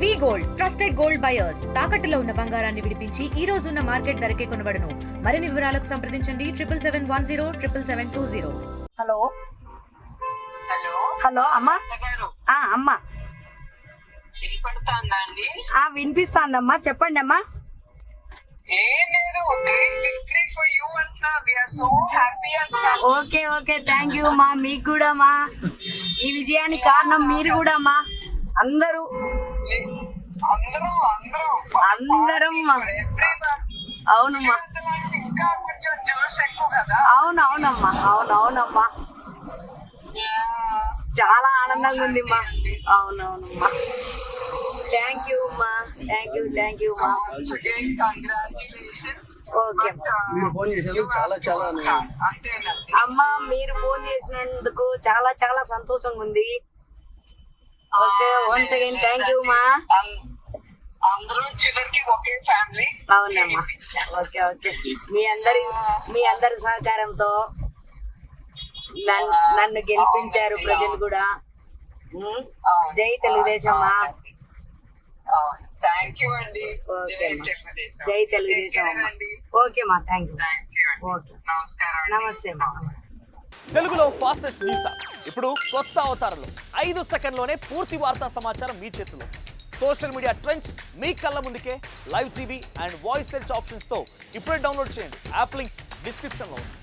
వి gold trusted gold buyers తాకట్టులో ఉన్న బంగారాన్ని విడిపించి ఈ రోజు ఉన్న మార్కెట్ ధరకే కొనబడును. మరిన్ని వివరాలకు సంప్రదించండి 77107720. హలో హలో హలో అమ్మా. గారు అమ్మా వినపడుతుందా అండి? వినిపిస్తాందమ్మా, చెప్పండి అమ్మా. ఏం లేదు, గ్రేట్ విక్టరీ ఫర్ యూ అంటున్నా. వి ఆర్ సో హ్యాపీ అంటున్నా. ఓకే ఓకే, థ్యాంక్ యూ మా. మీకు కూడా మా ఈ విజయానికి కారణం మీరు కూడా మా. అందరూ అందరం మా. అవునమ్మా, ఇంకా కొంచెం జోష్ ఎక్కువ కదా. అవునవునమ్మా, అవునవునమ్మా, చాలా ఆనందంగా ఉంది మా. అవునవునమ్మా, థ్యాంక్ యూ మా, థ్యాంక్ యూ మా. ఓకే మీరు ఫోన్ చేసినందుకు చాలా చాలా అమ్మా, మీరు ఫోన్ చేసినందుకు చాలా చాలా సంతోషంగా ఉంది. Okay, once again thank you మా. అందరూ చివరికి ఒకే ఫ్యామిలీ. అవునమ్మా, ఓకే ఓకే. మీ అందరి సహకారంతో నన్ను గెలిపించారు ప్రజలు కూడా. జై తెలుగుదేశం మా. థ్యాంక్ యూ అండి. ఓకే జై తెలుగుదేశం అమ్మా. ఓకే మా, థ్యాంక్ యూ. ఓకే, నమస్కారం. నమస్తే మా, నమస్తే. తెలుగులో ఫాస్టెస్ట్ న్యూస్ యాప్ ఇప్పుడు కొత్త అవతారంలో 5 సెకండ్లోనే పూర్తి వార్తా సమాచారం మీ చేతిలో. సోషల్ మీడియా ట్రెండ్స్ మీ కళ్ళ ముందుకే live TV and voice search ఆప్షన్స్తో ఇప్పుడే డౌన్లోడ్ చేయండి. యాప్ లింక్ డిస్క్రిప్షన్లో ఉంది.